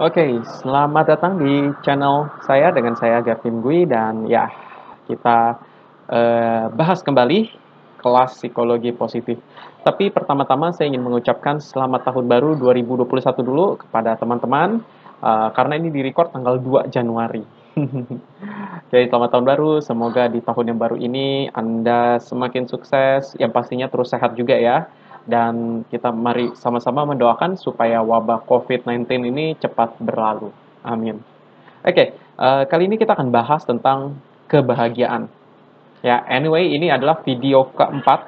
Oke, selamat datang di channel saya dengan saya Gavin Gui dan ya kita bahas kembali kelas psikologi positif. Tapi pertama-tama saya ingin mengucapkan selamat tahun baru 2021 dulu kepada teman-teman karena ini direcord tanggal 2 Januari. Jadi selamat tahun baru, semoga di tahun yang baru ini Anda semakin sukses, yang pastinya terus sehat juga ya. Dan kita mari sama-sama mendoakan supaya wabah COVID-19 ini cepat berlalu. Amin. Oke, kali ini kita akan bahas tentang kebahagiaan. Ya, anyway, ini adalah video keempat.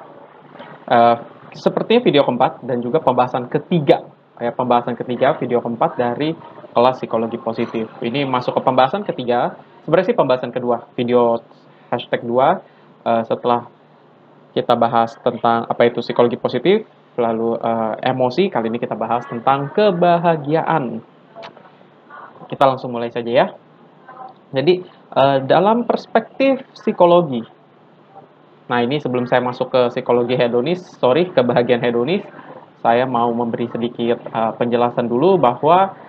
Eh, Sepertinya video keempat dan juga pembahasan ketiga. Ya, pembahasan ketiga, video keempat dari kelas psikologi positif. Ini masuk ke pembahasan ketiga. Sebenarnya sih pembahasan kedua, video hashtag 2. Setelah kita bahas tentang apa itu psikologi positif, lalu emosi, kali ini kita bahas tentang kebahagiaan. Kita langsung mulai saja ya. Jadi, dalam perspektif psikologi, nah ini sebelum saya masuk ke psikologi hedonis, kebahagiaan hedonis, saya mau memberi sedikit penjelasan dulu bahwa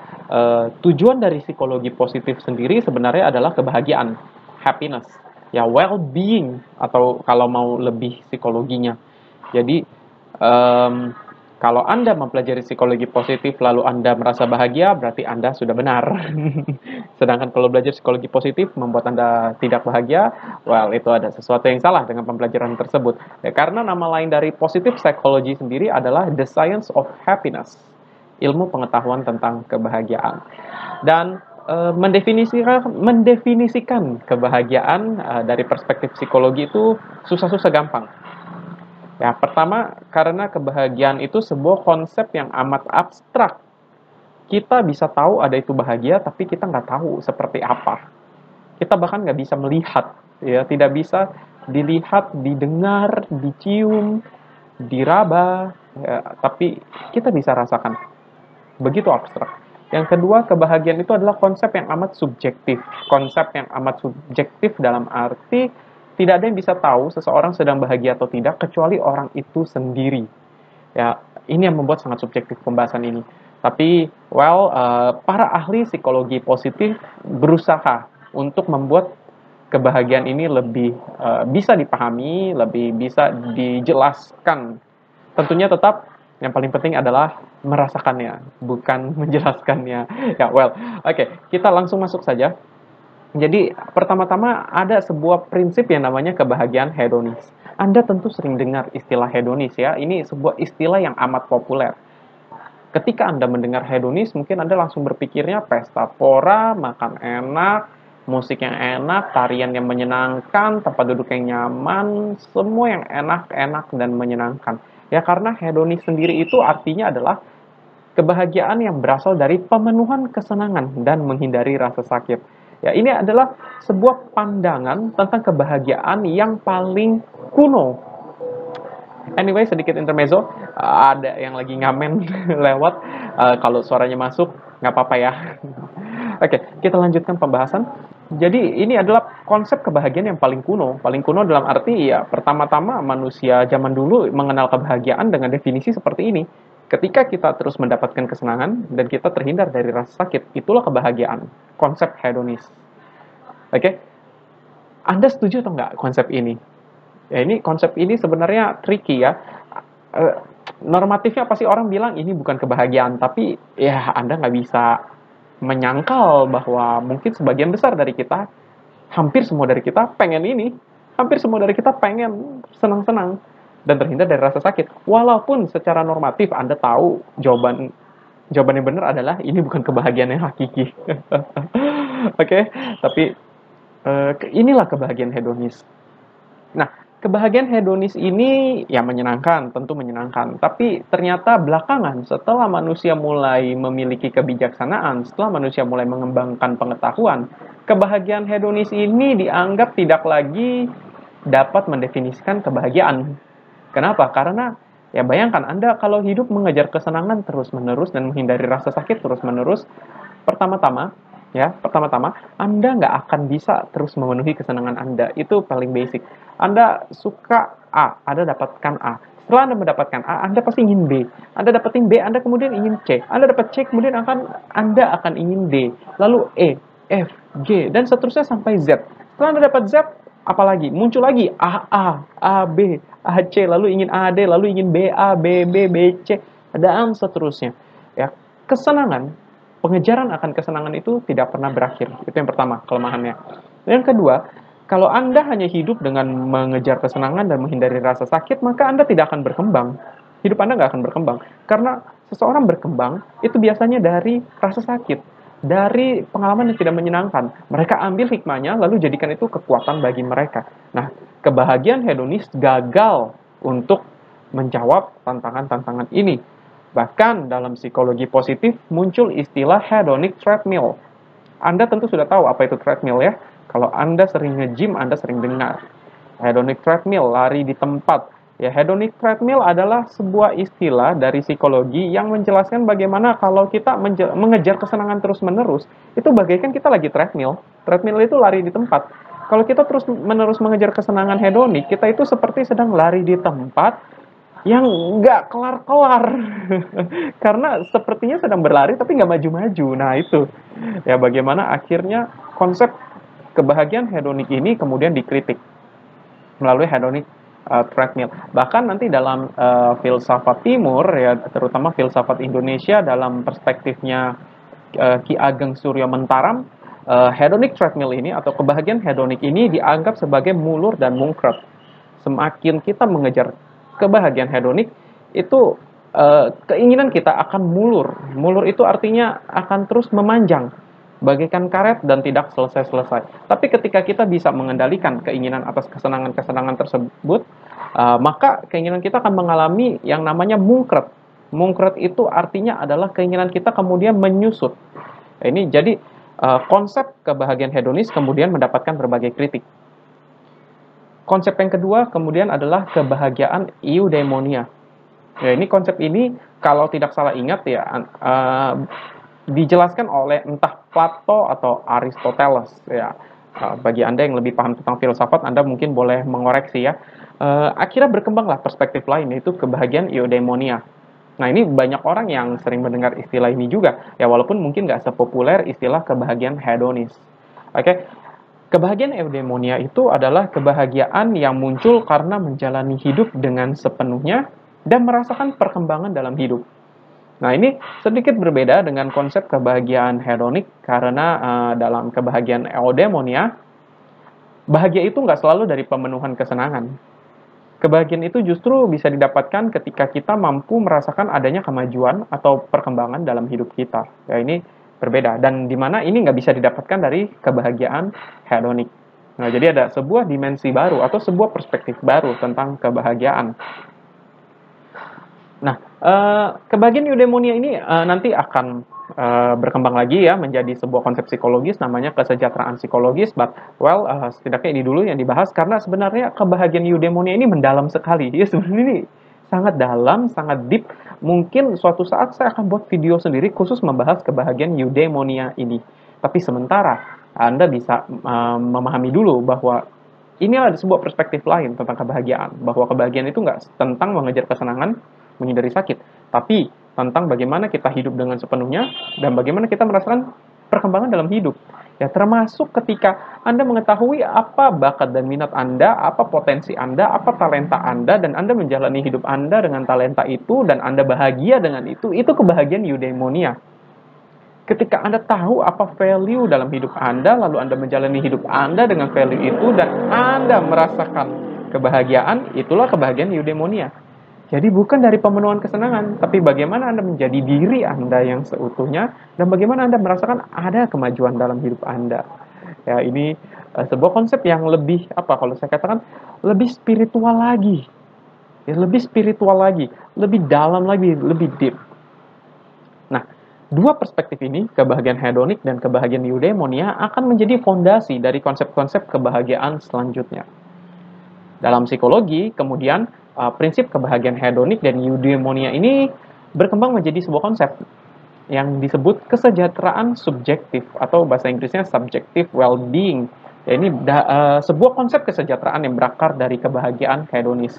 tujuan dari psikologi positif sendiri sebenarnya adalah kebahagiaan, happiness, ya well-being atau kalau mau lebih psikologinya. Jadi kalau Anda mempelajari psikologi positif lalu Anda merasa bahagia, berarti Anda sudah benar. Sedangkan kalau belajar psikologi positif membuat Anda tidak bahagia, well, itu ada sesuatu yang salah dengan pembelajaran tersebut. Ya, karena nama lain dari positive psychology sendiri adalah the science of happiness, ilmu pengetahuan tentang kebahagiaan. Dan mendefinisikan kebahagiaan dari perspektif psikologi itu susah-susah gampang. Ya, pertama, karena kebahagiaan itu sebuah konsep yang amat abstrak. Kita bisa tahu ada itu bahagia, tapi kita nggak tahu seperti apa. Kita bahkan nggak bisa melihat, ya, tidak bisa dilihat, didengar, dicium, diraba, ya, tapi kita bisa rasakan. Begitu abstrak. Yang kedua, kebahagiaan itu adalah konsep yang amat subjektif. Konsep yang amat subjektif dalam arti tidak ada yang bisa tahu seseorang sedang bahagia atau tidak kecuali orang itu sendiri. Ya, ini yang membuat sangat subjektif pembahasan ini. Tapi, well, para ahli psikologi positif berusaha untuk membuat kebahagiaan ini lebih bisa dipahami, lebih bisa dijelaskan. Tentunya tetap yang paling penting adalah merasakannya, bukan menjelaskannya. Ya, well, oke, kita langsung masuk saja. Jadi, pertama-tama ada sebuah prinsip yang namanya kebahagiaan hedonis. Anda tentu sering dengar istilah hedonis ya. Ini sebuah istilah yang amat populer. Ketika Anda mendengar hedonis, mungkin Anda langsung berpikirnya pesta pora, makan enak, musik yang enak, tarian yang menyenangkan, tempat duduk yang nyaman, semua yang enak-enak dan menyenangkan. Ya karena hedonis sendiri itu artinya adalah kebahagiaan yang berasal dari pemenuhan kesenangan dan menghindari rasa sakit. Ya, ini adalah sebuah pandangan tentang kebahagiaan yang paling kuno. Anyway, sedikit intermezzo, ada yang lagi ngamen lewat. Kalau suaranya masuk, nggak apa-apa ya. Oke, kita lanjutkan pembahasan. Jadi ini adalah konsep kebahagiaan yang paling kuno. Paling kuno dalam arti ya pertama-tama manusia zaman dulu mengenal kebahagiaan dengan definisi seperti ini. Ketika kita terus mendapatkan kesenangan dan kita terhindar dari rasa sakit, itulah kebahagiaan. Konsep hedonis. Oke, Anda setuju atau nggak konsep ini? Ya ini konsep ini sebenarnya tricky ya. Eh, Normatifnya pasti orang bilang ini bukan kebahagiaan, tapi ya Anda nggak bisa menyangkal bahwa mungkin sebagian besar dari kita, hampir semua dari kita pengen ini, hampir semua dari kita pengen senang-senang dan terhindar dari rasa sakit. Walaupun secara normatif Anda tahu jawaban yang benar adalah ini bukan kebahagiaan yang hakiki. Oke, tapi inilah kebahagiaan hedonis. Nah, kebahagiaan hedonis ini ya menyenangkan, tentu menyenangkan. Tapi ternyata belakangan setelah manusia mulai memiliki kebijaksanaan, setelah manusia mulai mengembangkan pengetahuan, kebahagiaan hedonis ini dianggap tidak lagi dapat mendefinisikan kebahagiaan. Kenapa? Karena ya bayangkan Anda kalau hidup mengejar kesenangan terus-menerus dan menghindari rasa sakit terus-menerus, pertama-tama pertama-tama Anda nggak akan bisa terus memenuhi kesenangan Anda. Itu paling basic. Anda suka A, Anda dapatkan A. Setelah Anda mendapatkan A, Anda pasti ingin B. Anda dapetin B, Anda kemudian ingin C. Anda dapat C, kemudian Anda akan ingin D. Lalu E, F, G, dan seterusnya sampai Z. Setelah Anda dapat Z, apalagi? Muncul lagi A, B, A, C, lalu ingin A, D, lalu ingin B, A, B, B, B, C, dan seterusnya. Ya, kesenangan, pengejaran akan kesenangan itu tidak pernah berakhir. Itu yang pertama, kelemahannya. Yang kedua, kalau Anda hanya hidup dengan mengejar kesenangan dan menghindari rasa sakit, maka Anda tidak akan berkembang. Hidup Anda nggak akan berkembang. Karena seseorang berkembang, itu biasanya dari rasa sakit. Dari pengalaman yang tidak menyenangkan. Mereka ambil hikmahnya, lalu jadikan itu kekuatan bagi mereka. Nah, kebahagiaan hedonis gagal untuk menjawab tantangan-tantangan ini. Bahkan dalam psikologi positif muncul istilah hedonic treadmill. Anda tentu sudah tahu apa itu treadmill ya. Kalau Anda sering nge-gym, Anda sering dengar. Hedonic treadmill, lari di tempat. Ya, hedonic treadmill adalah sebuah istilah dari psikologi yang menjelaskan bagaimana kalau kita mengejar kesenangan terus-menerus, itu bagaikan kita lagi treadmill. Treadmill itu lari di tempat. Kalau kita terus-menerus mengejar kesenangan hedonik, kita itu seperti sedang lari di tempat yang nggak kelar-kelar. Karena sepertinya sedang berlari tapi nggak maju-maju. Nah, itu. Ya, bagaimana akhirnya konsep kebahagiaan hedonik ini kemudian dikritik melalui hedonic treadmill. Bahkan nanti dalam filsafat timur, ya terutama filsafat Indonesia dalam perspektifnya Ki Ageng Suryo Mentaram, hedonic treadmill ini atau kebahagiaan hedonik ini dianggap sebagai mulur dan mungkret. Semakin kita mengejar kebahagiaan hedonik, itu keinginan kita akan mulur. Mulur itu artinya akan terus memanjang bagaikan karet dan tidak selesai-selesai. Tapi ketika kita bisa mengendalikan keinginan atas kesenangan-kesenangan tersebut, maka keinginan kita akan mengalami yang namanya mungkret. Mungkret itu artinya adalah keinginan kita kemudian menyusut. Ini jadi konsep kebahagiaan hedonis kemudian mendapatkan berbagai kritik. Konsep yang kedua kemudian adalah kebahagiaan eudaimonia. Ya, ini konsep ini kalau tidak salah ingat ya, dijelaskan oleh entah Plato atau Aristoteles ya. Bagi Anda yang lebih paham tentang filsafat, Anda mungkin boleh mengoreksi ya. Akhirnya berkembanglah perspektif lain, yaitu kebahagiaan eudaimonia. Nah, ini banyak orang yang sering mendengar istilah ini juga, ya walaupun mungkin nggak sepopuler istilah kebahagiaan hedonis. Oke, kebahagiaan eudaimonia itu adalah kebahagiaan yang muncul karena menjalani hidup dengan sepenuhnya dan merasakan perkembangan dalam hidup. Nah, ini sedikit berbeda dengan konsep kebahagiaan hedonik karena dalam kebahagiaan eudaimonia, bahagia itu nggak selalu dari pemenuhan kesenangan. Kebahagiaan itu justru bisa didapatkan ketika kita mampu merasakan adanya kemajuan atau perkembangan dalam hidup kita. Ya, ini berbeda. Dan di mana ini nggak bisa didapatkan dari kebahagiaan hedonik. Nah, jadi ada sebuah dimensi baru atau sebuah perspektif baru tentang kebahagiaan. Nah, kebahagiaan eudaimonia ini nanti akan berkembang lagi ya menjadi sebuah konsep psikologis namanya kesejahteraan psikologis, but well setidaknya ini dulu yang dibahas karena sebenarnya kebahagiaan eudaimonia ini mendalam sekali. Ya sebenarnya ini sangat dalam, sangat deep. Mungkin suatu saat saya akan buat video sendiri khusus membahas kebahagiaan eudaimonia ini. Tapi sementara Anda bisa memahami dulu bahwa inilah sebuah perspektif lain tentang kebahagiaan, bahwa kebahagiaan itu nggak tentang mengejar kesenangan, menghindari sakit, tapi tentang bagaimana kita hidup dengan sepenuhnya dan bagaimana kita merasakan perkembangan dalam hidup. Ya, termasuk ketika Anda mengetahui apa bakat dan minat Anda, apa potensi Anda, apa talenta Anda, dan Anda menjalani hidup Anda dengan talenta itu, dan Anda bahagia dengan itu kebahagiaan eudaimonia. Ketika Anda tahu apa value dalam hidup Anda, lalu Anda menjalani hidup Anda dengan value itu, dan Anda merasakan kebahagiaan, itulah kebahagiaan eudaimonia. Jadi bukan dari pemenuhan kesenangan, tapi bagaimana Anda menjadi diri Anda yang seutuhnya, dan bagaimana Anda merasakan ada kemajuan dalam hidup Anda. Ya, ini sebuah konsep yang lebih, kalau saya katakan, lebih spiritual lagi. Ya, lebih spiritual lagi, lebih dalam lagi, lebih deep. Nah, dua perspektif ini, kebahagiaan hedonik dan kebahagiaan eudaimonia, akan menjadi fondasi dari konsep-konsep kebahagiaan selanjutnya. Dalam psikologi, kemudian prinsip kebahagiaan hedonik dan eudaimonia ini berkembang menjadi sebuah konsep yang disebut kesejahteraan subjektif atau bahasa Inggrisnya subjective well-being. Ya, ini sebuah konsep kesejahteraan yang berakar dari kebahagiaan hedonis.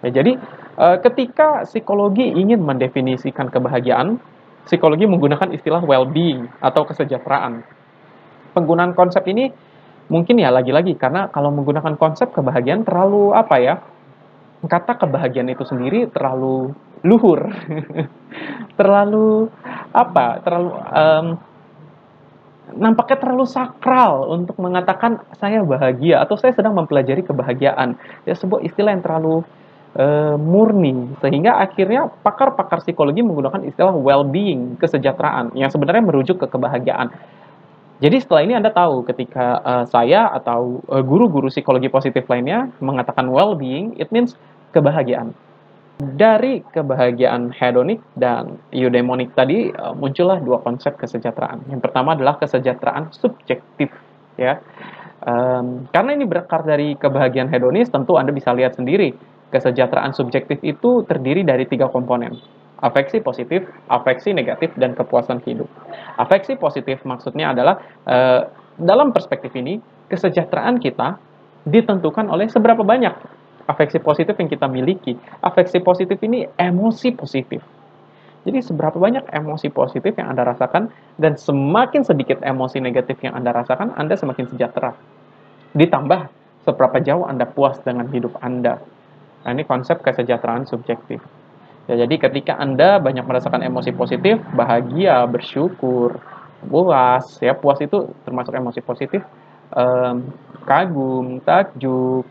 Ya, jadi Ketika psikologi ingin mendefinisikan kebahagiaan, psikologi menggunakan istilah well-being atau kesejahteraan. Penggunaan konsep ini mungkin ya lagi-lagi karena kalau menggunakan konsep kebahagiaan terlalu apa ya? Kata kebahagiaan itu sendiri terlalu luhur, terlalu apa? Nampaknya terlalu sakral untuk mengatakan saya bahagia atau saya sedang mempelajari kebahagiaan. Ya sebuah istilah yang terlalu murni sehingga akhirnya pakar-pakar psikologi menggunakan istilah well-being, kesejahteraan yang sebenarnya merujuk ke kebahagiaan. Jadi setelah ini Anda tahu ketika saya atau guru-guru psikologi positif lainnya mengatakan well-being, it means kebahagiaan. Dari kebahagiaan hedonik dan eudaimonik tadi muncullah dua konsep kesejahteraan. Yang pertama adalah kesejahteraan subjektif, ya. Karena ini berakar dari kebahagiaan hedonis, tentu Anda bisa lihat sendiri kesejahteraan subjektif itu terdiri dari tiga komponen. Afeksi positif, afeksi negatif, dan kepuasan hidup. Afeksi positif maksudnya adalah dalam perspektif ini kesejahteraan kita ditentukan oleh seberapa banyak afeksi positif yang kita miliki. Afeksi positif ini emosi positif. Jadi seberapa banyak emosi positif yang Anda rasakan dan semakin sedikit emosi negatif yang Anda rasakan, Anda semakin sejahtera. Ditambah seberapa jauh Anda puas dengan hidup Anda. Nah, ini konsep kesejahteraan subjektif. Ya, jadi ketika Anda banyak merasakan emosi positif, bahagia, bersyukur, puas, ya puas itu termasuk emosi positif, kagum, takjub,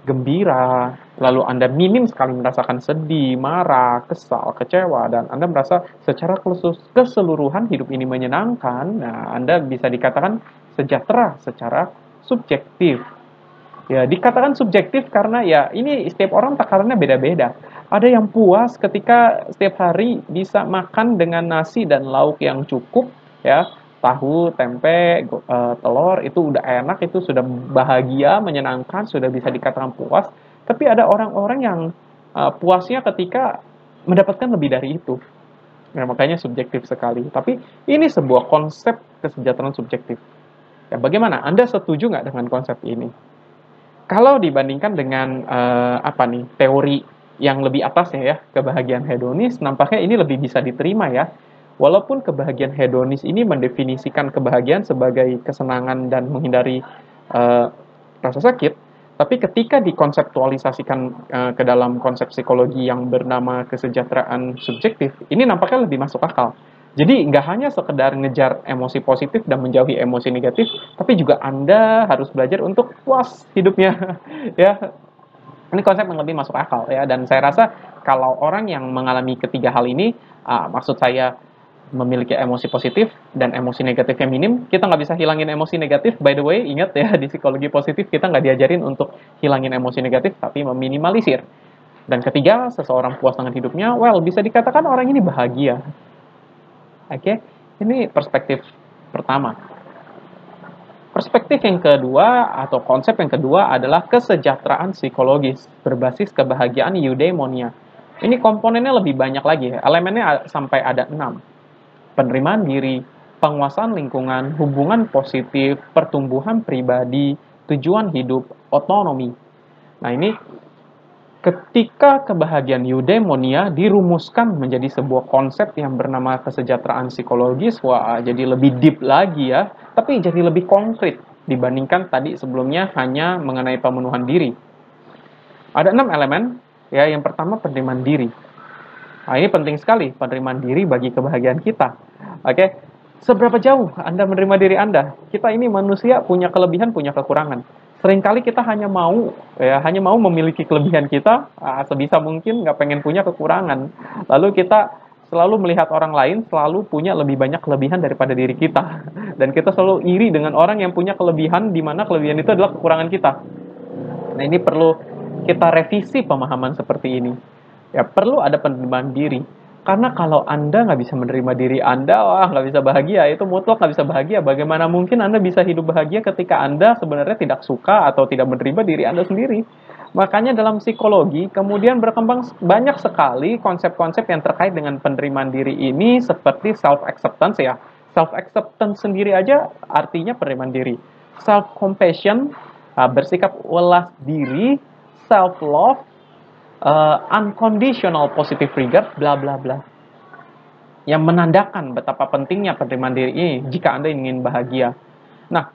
gembira, lalu Anda minim sekali merasakan sedih, marah, kesal, kecewa, dan Anda merasa secara keseluruhan hidup ini menyenangkan, nah Anda bisa dikatakan sejahtera secara subjektif. Ya, dikatakan subjektif karena ya ini setiap orang takarannya beda-beda. Ada yang puas ketika setiap hari bisa makan dengan nasi dan lauk yang cukup, ya, tahu, tempe, telur itu udah enak, itu sudah bahagia, menyenangkan, sudah bisa dikatakan puas. Tapi ada orang-orang yang puasnya ketika mendapatkan lebih dari itu. Nah, makanya subjektif sekali. Tapi ini sebuah konsep kesejahteraan subjektif. Ya, bagaimana? Anda setuju nggak dengan konsep ini? Kalau dibandingkan dengan apa nih teori yang lebih atasnya ya, kebahagiaan hedonis, nampaknya ini lebih bisa diterima ya. Walaupun kebahagiaan hedonis ini mendefinisikan kebahagiaan sebagai kesenangan dan menghindari rasa sakit, tapi ketika dikonseptualisasikan ke dalam konsep psikologi yang bernama kesejahteraan subjektif, ini nampaknya lebih masuk akal. Jadi nggak hanya sekedar ngejar emosi positif dan menjauhi emosi negatif, tapi juga Anda harus belajar untuk puas hidupnya. Ya, ini konsep yang lebih masuk akal ya. Dan saya rasa kalau orang yang mengalami ketiga hal ini, maksud saya memiliki emosi positif dan emosi negatif yang minim, kita nggak bisa hilangin emosi negatif. By the way, ingat ya di psikologi positif kita nggak diajarin untuk hilangin emosi negatif, tapi meminimalisir. Dan ketiga, seseorang puas dengan hidupnya, well bisa dikatakan orang ini bahagia. Oke, ini perspektif pertama. Perspektif yang kedua atau konsep yang kedua adalah kesejahteraan psikologis berbasis kebahagiaan eudaimonia. Ini komponennya lebih banyak lagi, elemennya sampai ada 6. Penerimaan diri, penguasaan lingkungan, hubungan positif, pertumbuhan pribadi, tujuan hidup, otonomi. Nah ini ketika kebahagiaan eudaimonia dirumuskan menjadi sebuah konsep yang bernama kesejahteraan psikologis, wah jadi lebih deep lagi ya, tapi jadi lebih konkret dibandingkan tadi sebelumnya hanya mengenai pemenuhan diri. Ada 6 elemen, ya yang pertama penerimaan diri. Nah ini penting sekali, penerimaan diri bagi kebahagiaan kita. Oke, seberapa jauh Anda menerima diri Anda? Kita ini manusia punya kelebihan, punya kekurangan. Seringkali kita hanya mau memiliki kelebihan kita sebisa mungkin, nggak pengen punya kekurangan. Lalu kita selalu melihat orang lain selalu punya lebih banyak kelebihan daripada diri kita, dan kita selalu iri dengan orang yang punya kelebihan di mana kelebihan itu adalah kekurangan kita. Nah ini perlu kita revisi pemahaman seperti ini. Ya perlu ada penerimaan diri. Karena kalau Anda nggak bisa menerima diri Anda, wah nggak bisa bahagia, itu mutlak nggak bisa bahagia. Bagaimana mungkin Anda bisa hidup bahagia ketika Anda sebenarnya tidak suka atau tidak menerima diri Anda sendiri? Makanya dalam psikologi kemudian berkembang banyak sekali konsep-konsep yang terkait dengan penerimaan diri ini seperti self-acceptance ya. Self-acceptance sendiri aja artinya penerimaan diri. Self-compassion, bersikap welas diri, self-love, unconditional positive regard, bla bla bla. Yang menandakan betapa pentingnya penerimaan diri ini jika Anda ingin bahagia. Nah,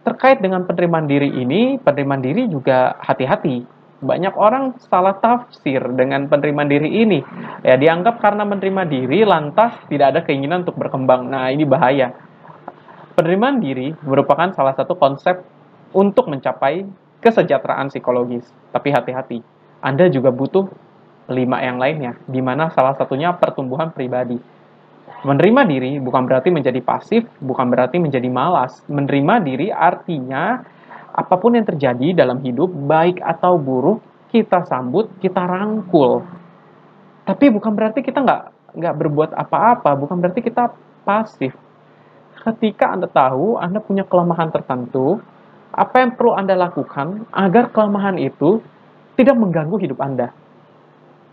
terkait dengan penerimaan diri ini, penerimaan diri juga hati-hati. Banyak orang salah tafsir dengan penerimaan diri ini. Ya, dianggap karena menerima diri lantas tidak ada keinginan untuk berkembang. Nah, ini bahaya. Penerimaan diri merupakan salah satu konsep untuk mencapai kesejahteraan psikologis. Tapi hati-hati, Anda juga butuh 5 yang lainnya, di mana salah satunya pertumbuhan pribadi. Menerima diri bukan berarti menjadi pasif, bukan berarti menjadi malas. Menerima diri artinya apapun yang terjadi dalam hidup, baik atau buruk, kita sambut, kita rangkul. Tapi bukan berarti kita nggak berbuat apa-apa, bukan berarti kita pasif. Ketika Anda tahu Anda punya kelemahan tertentu, apa yang perlu Anda lakukan agar kelemahan itu tidak mengganggu hidup Anda.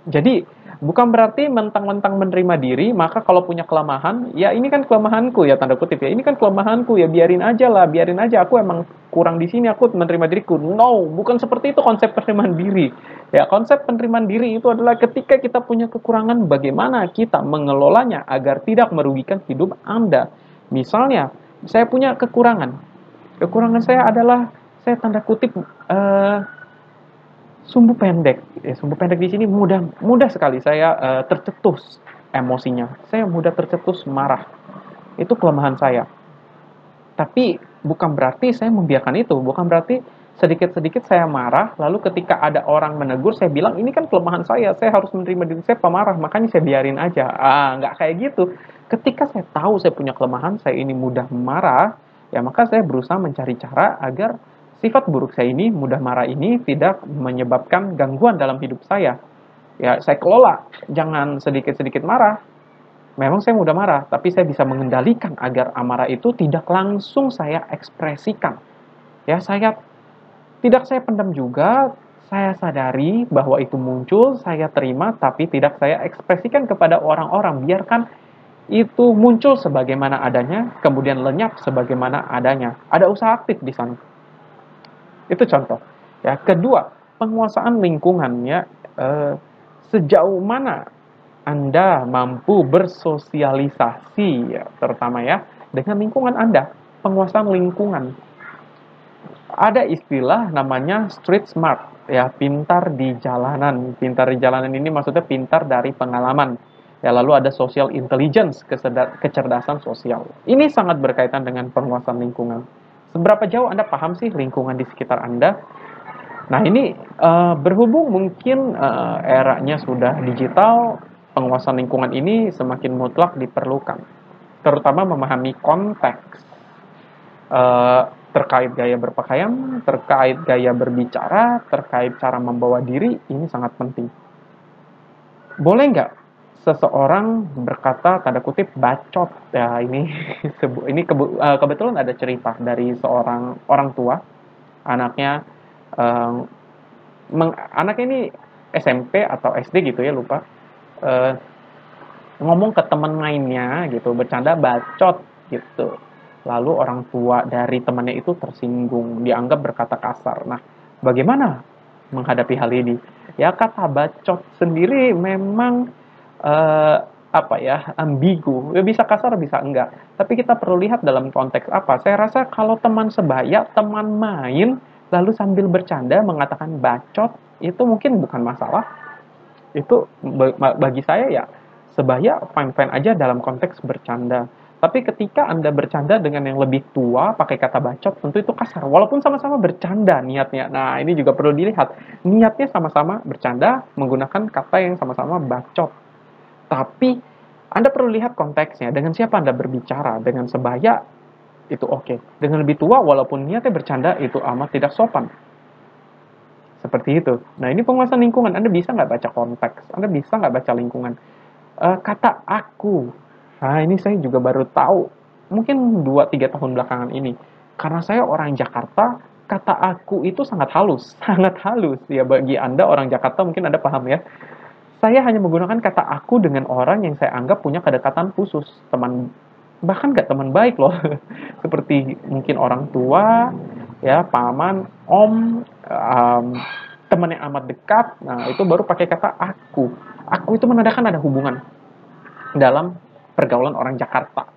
Jadi, bukan berarti mentang-mentang menerima diri, maka kalau punya kelemahan, ya ini kan kelemahanku ya, tanda kutip ya, ini kan kelemahanku ya, biarin aja lah, biarin aja, aku emang kurang di sini, aku menerima diriku. No, bukan seperti itu konsep penerimaan diri. Ya, konsep penerimaan diri itu adalah ketika kita punya kekurangan, bagaimana kita mengelolanya agar tidak merugikan hidup Anda. Misalnya, saya punya kekurangan. Kekurangan saya adalah, saya tanda kutip, sumbu pendek. Ya, sumbu pendek di sini mudah sekali saya tercetus emosinya. Saya mudah tercetus marah. Itu kelemahan saya. Tapi bukan berarti saya membiarkan itu. Bukan berarti sedikit-sedikit saya marah, lalu ketika ada orang menegur, saya bilang, ini kan kelemahan saya harus menerima diri saya pemarah, makanya saya biarin aja. Nggak kayak gitu. Ketika saya tahu saya punya kelemahan, saya ini mudah marah, ya maka saya berusaha mencari cara agar sifat buruk saya ini, mudah marah ini, tidak menyebabkan gangguan dalam hidup saya. Ya, saya kelola, jangan sedikit-sedikit marah. Memang saya mudah marah, tapi saya bisa mengendalikan agar amarah itu tidak langsung saya ekspresikan. Ya, saya pendam juga, saya sadari bahwa itu muncul, saya terima, tapi tidak saya ekspresikan kepada orang-orang. Biarkan itu muncul sebagaimana adanya, kemudian lenyap sebagaimana adanya. Ada usaha aktif di sana. Itu contoh. Ya, kedua, penguasaan lingkungan ya. Sejauh mana Anda mampu bersosialisasi ya, terutama ya dengan lingkungan Anda, penguasaan lingkungan. Ada istilah namanya street smart ya, pintar di jalanan. Pintar di jalanan ini maksudnya pintar dari pengalaman. Ya, lalu ada social intelligence, kecerdasan sosial. Ini sangat berkaitan dengan penguasaan lingkungan. Seberapa jauh Anda paham sih lingkungan di sekitar Anda? Nah, ini berhubung mungkin eranya sudah digital, penguasaan lingkungan ini semakin mutlak diperlukan. Terutama memahami konteks terkait gaya berpakaian, terkait gaya berbicara, terkait cara membawa diri, ini sangat penting. Boleh nggak seseorang berkata tanda kutip bacot? Ya, ini kebetulan ada cerita dari seorang orang tua, anaknya anak ini SMP atau SD gitu ya, lupa, ngomong ke teman mainnya gitu, bercanda bacot gitu. Lalu orang tua dari temannya itu tersinggung, dianggap berkata kasar. Nah, bagaimana menghadapi hal ini? Ya, kata bacot sendiri memang apa ya, ambigu. Ya, bisa kasar, bisa enggak. Tapi kita perlu lihat dalam konteks apa. Saya rasa kalau teman sebaya, teman main, lalu sambil bercanda mengatakan bacot, itu mungkin bukan masalah. Itu bagi saya ya sebaya fine-fine aja dalam konteks bercanda. Tapi ketika Anda bercanda dengan yang lebih tua pakai kata bacot, tentu itu kasar. Walaupun sama-sama bercanda niatnya. Nah, ini juga perlu dilihat. Niatnya sama-sama bercanda menggunakan kata yang sama-sama bacot. Tapi Anda perlu lihat konteksnya. Dengan siapa Anda berbicara? Dengan sebaya itu oke. Dengan lebih tua walaupun niatnya bercanda itu amat tidak sopan. Seperti itu. Nah, ini penguasaan lingkungan. Anda bisa nggak baca konteks? Anda bisa nggak baca lingkungan? Kata aku. Nah, ini saya juga baru tahu. Mungkin 2-3 tahun belakangan ini. Karena saya orang Jakarta, kata aku itu sangat halus. Sangat halus. Ya, bagi Anda orang Jakarta mungkin Anda paham ya. Saya hanya menggunakan kata aku dengan orang yang saya anggap punya kedekatan khusus. Teman, bahkan nggak teman baik loh. Seperti mungkin orang tua, ya, paman, om, teman yang amat dekat, nah itu baru pakai kata aku. Aku itu menandakan ada hubungan dalam pergaulan orang Jakarta.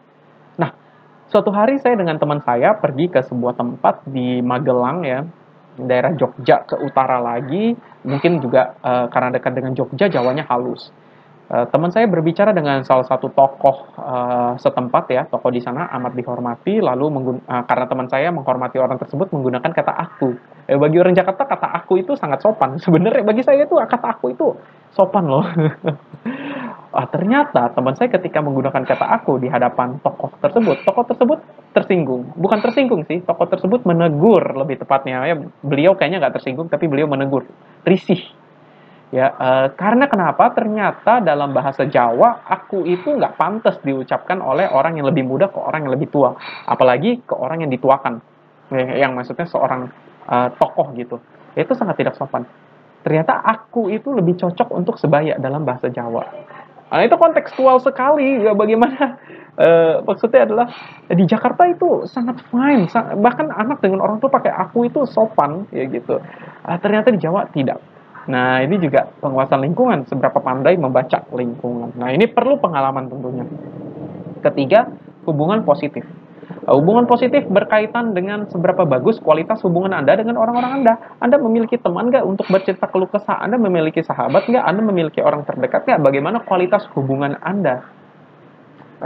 Nah, suatu hari saya dengan teman saya pergi ke sebuah tempat di Magelang ya, daerah Jogja ke utara lagi, mungkin juga karena dekat dengan Jogja, Jawanya halus. Teman saya berbicara dengan salah satu tokoh setempat ya, tokoh di sana amat dihormati, lalu karena teman saya menghormati orang tersebut menggunakan kata aku. Bagi orang Jakarta kata aku itu sangat sopan. Sebenarnya bagi saya itu kata aku itu sopan loh. Ternyata teman saya ketika menggunakan kata aku di hadapan tokoh tersebut tersinggung. Bukan tersinggung sih, tokoh tersebut menegur lebih tepatnya. Ya, beliau kayaknya nggak tersinggung, tapi beliau menegur. Risih. Ya, karena kenapa? Ternyata dalam bahasa Jawa, aku itu nggak pantas diucapkan oleh orang yang lebih muda ke orang yang lebih tua. Apalagi ke orang yang dituakan. Yang maksudnya seorang tokoh gitu. Itu sangat tidak sopan. Ternyata aku itu lebih cocok untuk sebaya dalam bahasa Jawa. Nah, itu kontekstual sekali. Ya, bagaimana maksudnya adalah di Jakarta itu sangat fine. Bahkan anak dengan orang tua pakai aku itu sopan, ya gitu. Ternyata di Jawa tidak. Nah, ini juga penguasaan lingkungan. Seberapa pandai membaca lingkungan. Nah, ini perlu pengalaman tentunya. Ketiga, hubungan positif. Hubungan positif berkaitan dengan seberapa bagus kualitas hubungan Anda dengan orang-orang Anda. Anda memiliki teman nggak untuk bercerita keluh kesah? Anda memiliki sahabat nggak? Anda memiliki orang terdekat nggak? Bagaimana kualitas hubungan Anda?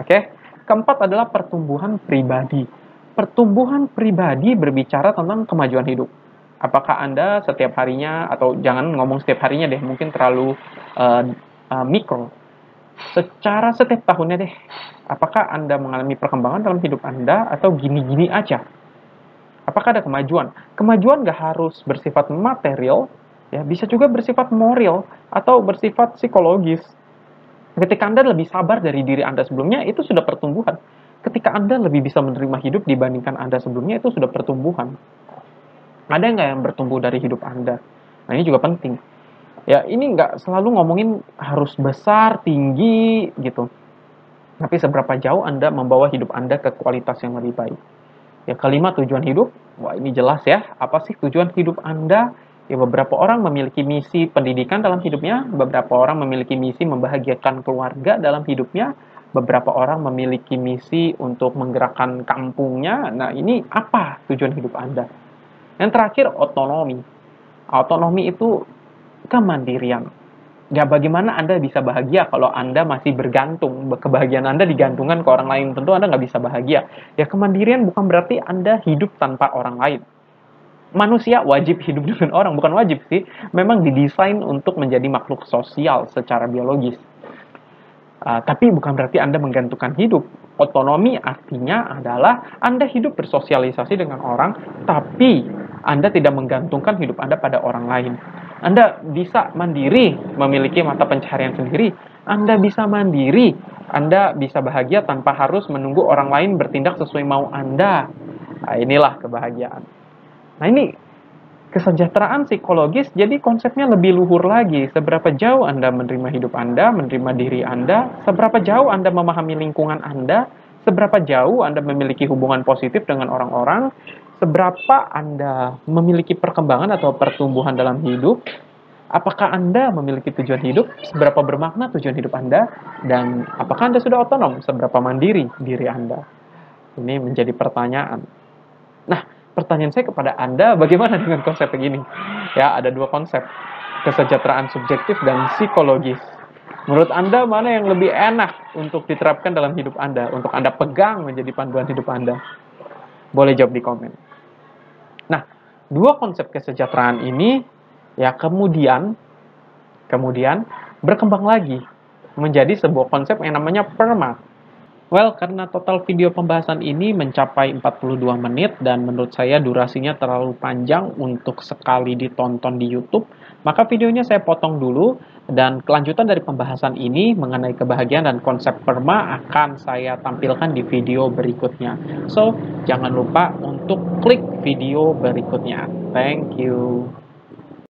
Oke. Keempat adalah pertumbuhan pribadi. Pertumbuhan pribadi berbicara tentang kemajuan hidup. Apakah Anda setiap harinya, atau jangan ngomong setiap harinya deh, mungkin terlalu mikro. Secara setiap tahunnya deh, apakah Anda mengalami perkembangan dalam hidup Anda atau gini-gini aja? Apakah ada kemajuan? Kemajuan nggak harus bersifat material, ya bisa juga bersifat moral atau bersifat psikologis. Ketika Anda lebih sabar dari diri Anda sebelumnya, itu sudah pertumbuhan. Ketika Anda lebih bisa menerima hidup dibandingkan Anda sebelumnya, itu sudah pertumbuhan. Ada nggak yang bertumbuh dari hidup Anda? Nah, ini juga penting. Ya, ini nggak selalu ngomongin harus besar, tinggi, gitu. Tapi seberapa jauh Anda membawa hidup Anda ke kualitas yang lebih baik. Ya, kelima, tujuan hidup. Wah, ini jelas ya. Apa sih tujuan hidup Anda? Ya, beberapa orang memiliki misi pendidikan dalam hidupnya, beberapa orang memiliki misi membahagiakan keluarga dalam hidupnya, beberapa orang memiliki misi untuk menggerakkan kampungnya. Nah, ini apa tujuan hidup Anda? Yang terakhir, otonomi. Otonomi itu kemandirian. Ya, bagaimana Anda bisa bahagia kalau Anda masih bergantung, kebahagiaan Anda digantungkan ke orang lain, tentu Anda nggak bisa bahagia. Ya, kemandirian bukan berarti Anda hidup tanpa orang lain. Manusia wajib hidup dengan orang, bukan wajib sih, memang didesain untuk menjadi makhluk sosial secara biologis. Tapi bukan berarti Anda menggantungkan hidup. Otonomi artinya adalah Anda hidup bersosialisasi dengan orang, tapi Anda tidak menggantungkan hidup Anda pada orang lain. Anda bisa mandiri, memiliki mata pencaharian sendiri. Anda bisa mandiri, Anda bisa bahagia tanpa harus menunggu orang lain bertindak sesuai mau Anda. Nah, inilah kebahagiaan. Nah, ini kesejahteraan psikologis, jadi konsepnya lebih luhur lagi. Seberapa jauh Anda menerima hidup Anda, menerima diri Anda, seberapa jauh Anda memahami lingkungan Anda, seberapa jauh Anda memiliki hubungan positif dengan orang-orang, seberapa Anda memiliki perkembangan atau pertumbuhan dalam hidup, apakah Anda memiliki tujuan hidup, seberapa bermakna tujuan hidup Anda, dan apakah Anda sudah otonom, seberapa mandiri diri Anda. Ini menjadi pertanyaan. Nah, pertanyaan saya kepada Anda, bagaimana dengan konsep begini? Ya, ada dua konsep, kesejahteraan subjektif dan psikologis. Menurut Anda, mana yang lebih enak untuk diterapkan dalam hidup Anda, untuk Anda pegang menjadi panduan hidup Anda? Boleh jawab di komen. Nah, dua konsep kesejahteraan ini, ya kemudian berkembang lagi menjadi sebuah konsep yang namanya PERMA. Well, karena total video pembahasan ini mencapai 42 menit dan menurut saya durasinya terlalu panjang untuk sekali ditonton di YouTube, maka videonya saya potong dulu dan kelanjutan dari pembahasan ini mengenai kebahagiaan dan konsep PERMA akan saya tampilkan di video berikutnya. So, jangan lupa untuk klik video berikutnya. Thank you.